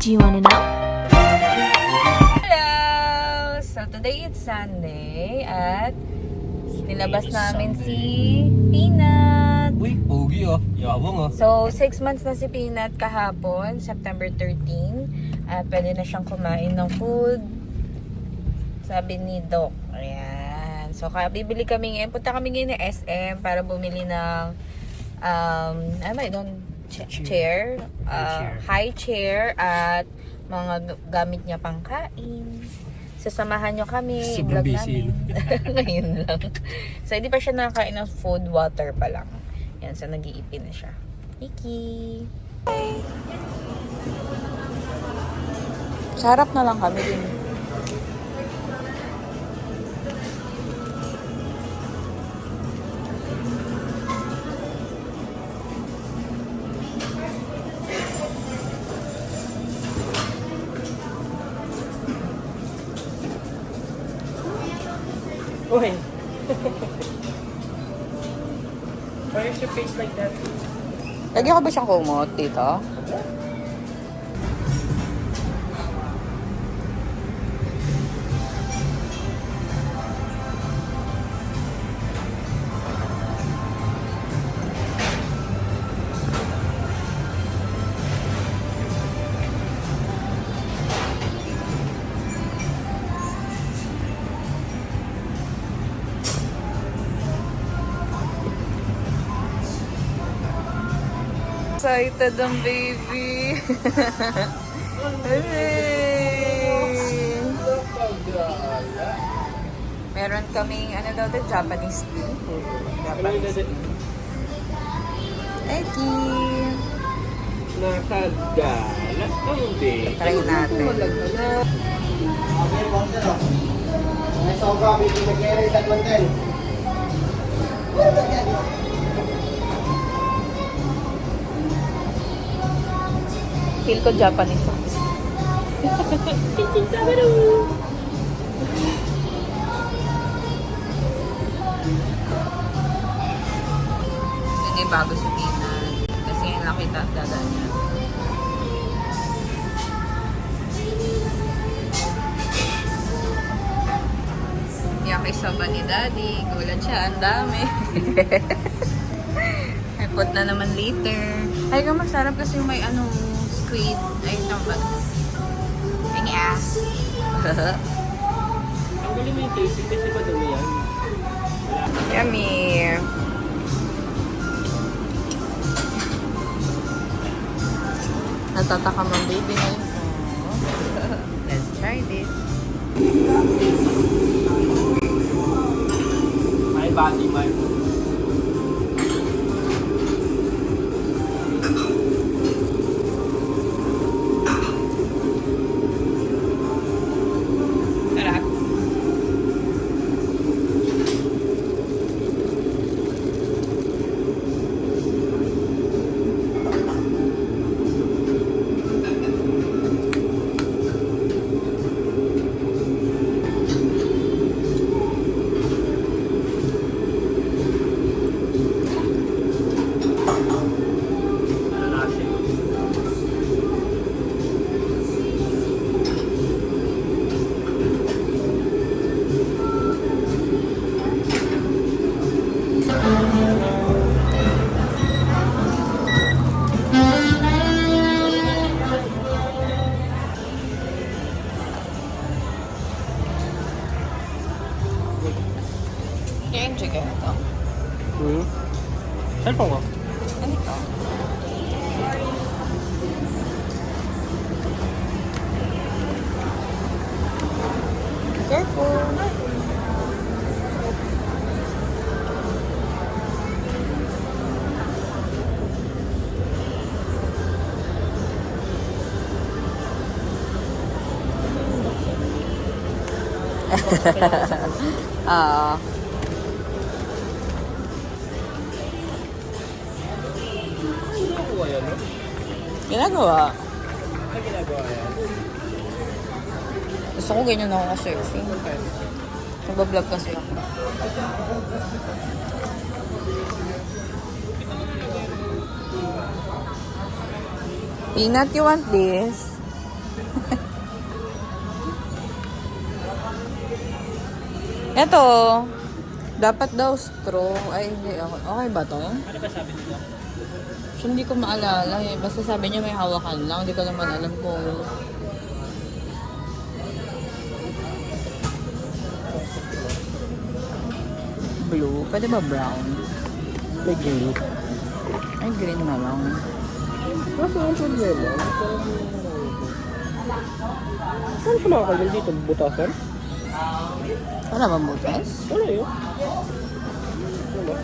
Do you wanna know? Hello! So today it's Sunday at nilabas namin si Peanut. Uy, pogi oh. Yabang oh. So 6 months na si Peanut kahapon, September 13. At pwede na siyang kumain ng food. Sabi ni Doc. Ayan. So bibili kami ngayon. Punta kami ngayon ng SM para bumili ng chair, high chair at mga gamit niya pang kain. Sasamahan nyo kami, Sobrang i-vlog busy. namin. Ngayon lang. So, hindi pa siya nakakain ng food, water pa lang. Yan, so nag-iipin na siya. Nikki! Sarap na lang kami din. Uy. Why is your face like that? Lagyan ko ba siyang kumot dito? Excited ang baby. Hey! Meron kaming ano daw the Japanese tea. Japanese tea. Eki! Nakagala. Hindi. Try natin. Feel ko Japanese ako. Hindi bago sa Peanut. Kasi yung nakita at dada niya. Yakisaba ni Daddy. Gulat siya. Ang dami. I put na naman later. Ay, ka masarap kasi may squid. Ay, tama. Ang ass. Ang galing mo yung tasting kasi madumi yan. Yummy. Natatakam ang baby na yun. Let's try this. Ay, bati man. Sarap. Ano natin? I-enjoy ka na ito. Cellphone ko? Ano ito? Careful! Ah. Ano ko yan, no? Ginagawa. Ano ginagawa yan? Gusto ko ganyan ako ka-surfing. Nag-vlog kasi ako. Peanut, you want this? Eto, dapat daw straw. Ay, hindi. Okay ba to? Ano ba sabi nila? So, hindi ko maalala eh. Basta sabi niya may hawakan lang. Hindi ko naman alam kung... Blue. Pwede ba brown? May green. Ay, green na lang. Kaso ang problema, saan siya makakagal dito? Butasan? Wala bang butas? Wala yun. Wala.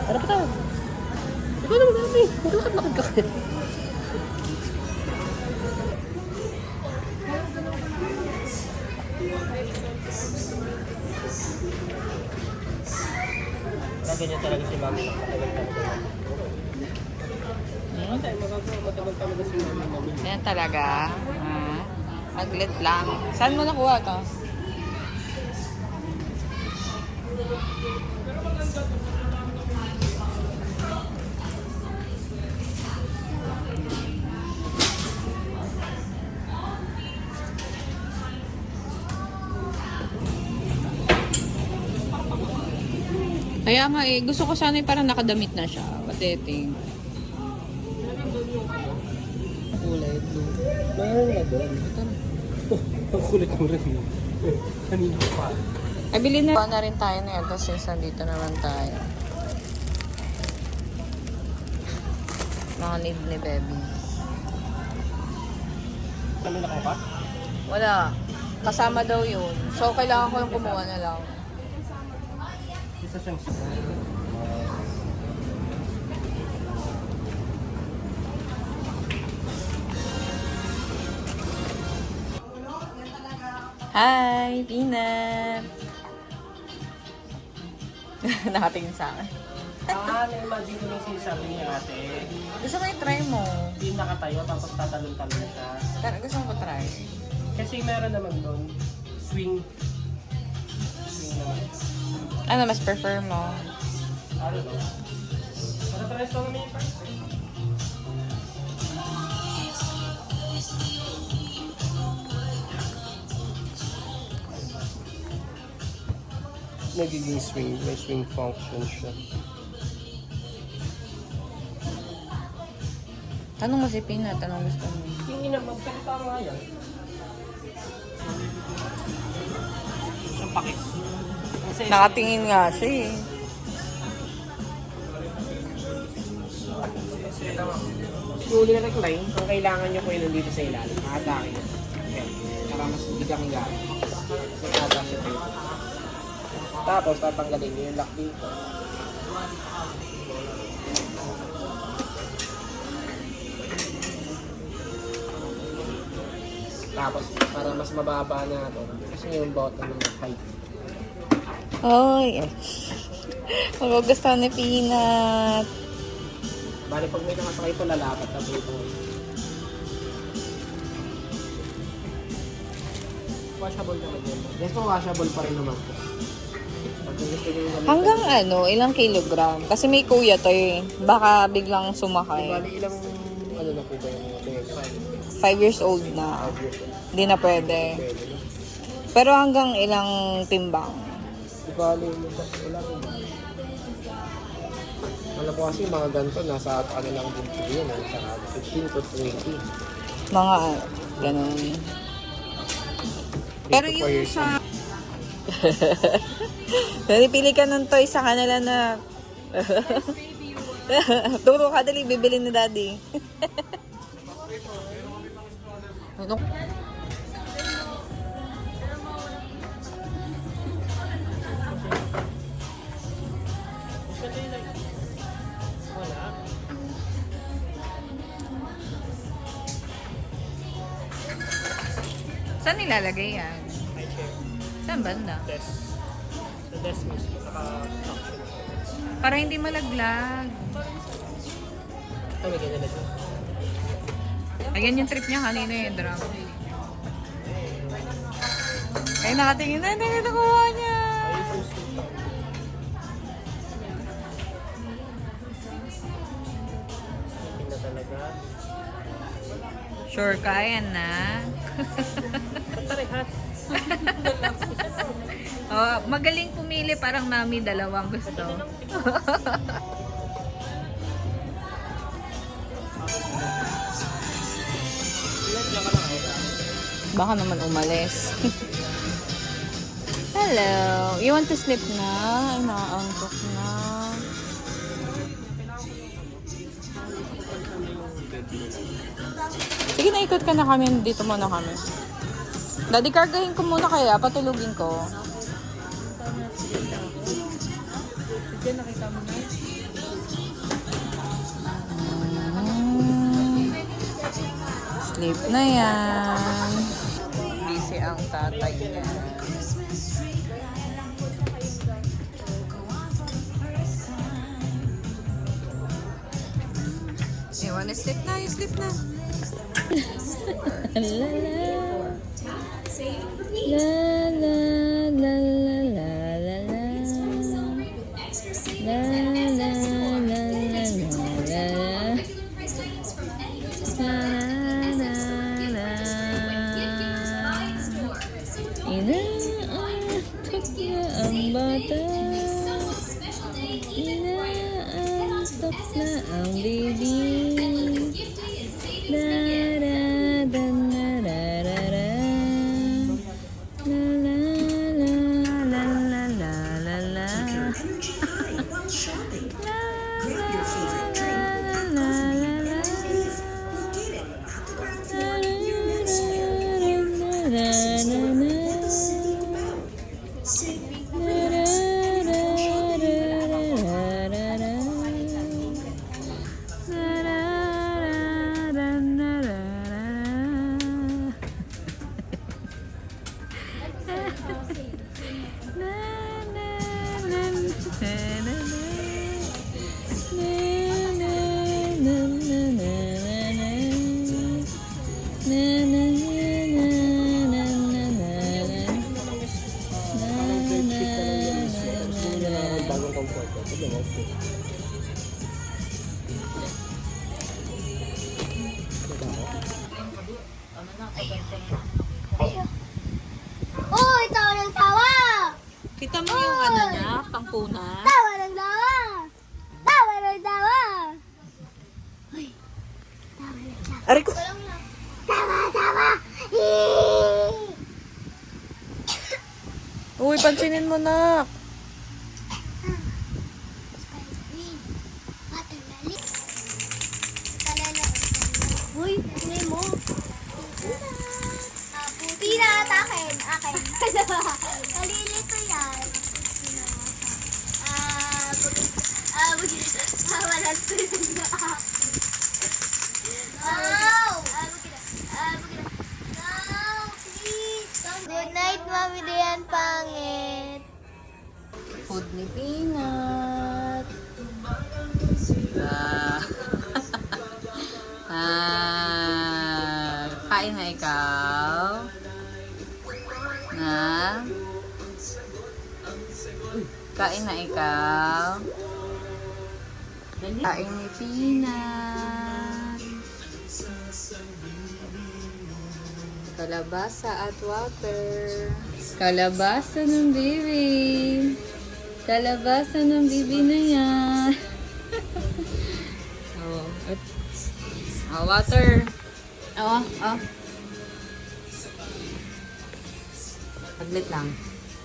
Ano pa tayo? Ikaw naman kami. Magkakad-lakad ka kaya. Ganyan talaga si Mami. Matagal talaga. Matagal talaga si Mami. Yan talaga. Maglit lang. Saan mo nakuha to? Kaya nga eh, gusto ko sana yung parang nakadamit na siya. What do you think? Kulay blue. Mayroon nga doon. Ang kulit mo rin. Kanina pa. Ay, bilhin na rin tayo na ito since nandito naman tayo. Mga need ni Baby. Kami na ka? Wala. Kasama daw yun. So, kailangan ko yung kumuha na lang. Isa siyang Hi, Peanut! Nakatingin sa akin. na-imagine ko yung sinasabi ni ate. Gusto ko yung try mo. Hindi nakatayo tapos tatalon-talon siya. Gusto mo ko try? Kasi meron naman doon, swing. Swing naman. Ano mas prefer mo? Ano to? Para try sa namin yung part. Nagiging swing, may swing function siya. Tanong mo si Peanut, anong gusto mo? Yung ina, magsalita nga yan. Ang pakis. Nakatingin nga siya eh. Yung uli na recline, ang kailangan nyo po yun nandito sa ilalim. Makadaki yun. Okay. Para mas bigang gamit. So, nakada siya dito. Tapos, tatanggalin nyo yung lock dito. Tapos, para mas mababa na ito, kasi yung bottom ng height. Oh, yes. Magugustuhan ni Peanut. Bali, pag may nakasakay po, lalapat na po ito. Washable naman yun. Yes po, washable pa rin naman po. Pag gusto nyo yung Hanggang ano, ilang kilogram? Kasi may kuya to eh. Baka biglang sumakay. Bali, ilang ano na po ba yung mga 5 years old na. 5 years old. Hindi na pwede. Pwede na. Pero hanggang ilang timbang? Di bali, wala po ba? Wala po kasi mga ganito, nasa ano lang din po yun, sa 15 to 20. Mga ganun. Pero Dito po yung sa... Pili ka ng toy sa kanila na... Turo ka, dali, bibili ni Daddy. Ano? Wala. Saan nilalagay yan? High chair. Saan banda? Desk. Sa desk mismo, naka-stock siya. Para hindi malaglag. Ay, may ganyan na siya. Ayan yung trip niya kanina yung drum. Ay, nakatingin na, hindi nakuha niya. Sleeping na talaga. Sure ka, yan na. Oh, magaling pumili, parang mami dalawang gusto. Baka naman umalis. Hello. You want to sleep na? Ay, nakaantok na. Sige, naikot ka na kami. Dito muna kami. Daddy, kargahin ko muna kaya. Patulugin ko. Sleep na yan. Busy ang tatay niya. You wanna sleep na? You sleep na. La la la la la la la. La la la la la la. Inaantok na ang bata. Inaantok na ang baby. La la la la la la la. La la la la la la la la. Grab your favorite drink. Go for me. We'll get it at the Grab Floor near Madison Avenue. Bagong comfort. Ito mo. Uy, tawa ng tawa! Kita mo yung ano niya, pangpuna? Tawa ng tawa! Tawa ng tawa! Uy, tawa ng tawa. Aray ko! Tawa, tawa! Uy, pansinin mo na. Watermelon. Uy, hindi mo. Peanut, akin. Malilito yan. Walang tulog na ako. No, please. Good night, Mami Dian Pangit. Food ni Peanut. Kain na ikaw. Na? Kain na ikaw. Kain ni Peanut. Kalabasa at water. Kalabasa ng baby. Kalabasa ng baby na yan. Water. Saglit lang.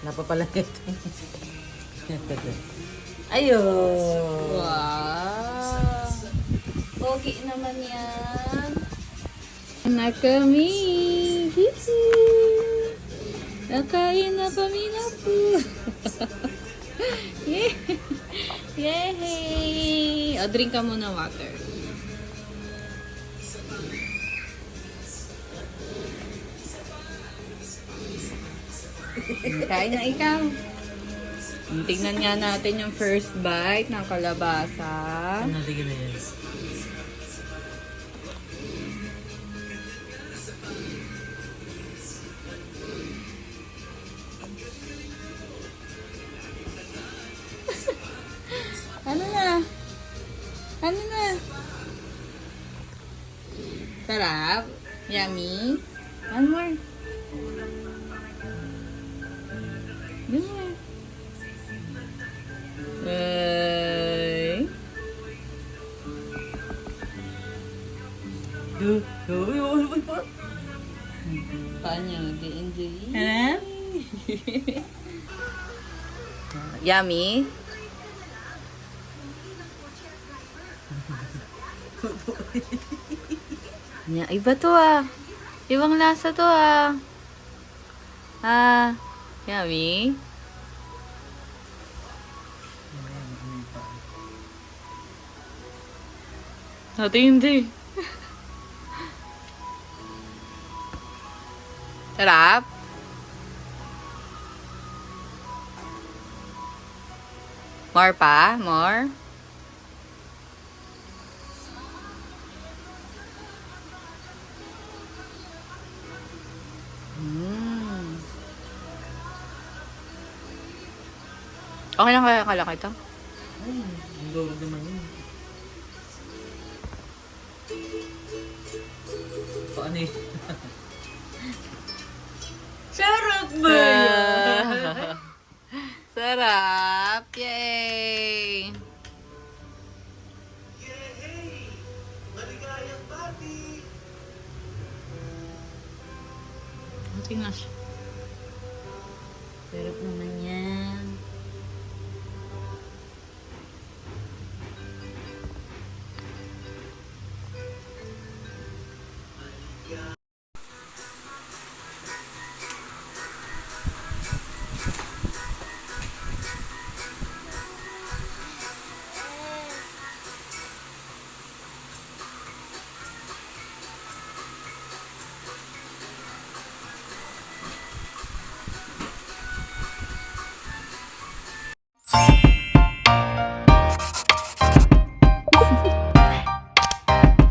Napapalanit. Ayun. Wow. Pogi naman yan. Na kami. Nakain na kami na po. Yay! O, drink ka muna water. Kain na ikaw. Tingnan nga natin yung first bite ng kalabasa. Natigil na yan. Ano na? Ano na? Sarap? Yummy? One more. Paano? Di-enjoy? Ano? Yummy? Nya, iba to ah. Ibang lasa to ah. Ah, yummy? Ate, hindi. Sarap? More pa? More? Okay lang kaya kalaki ito? Ang gawag naman yun. Paano eh? Sarap ba yan? Sarap! Yay! Tingnan siya. Sarap naman yan.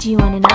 Do you want to know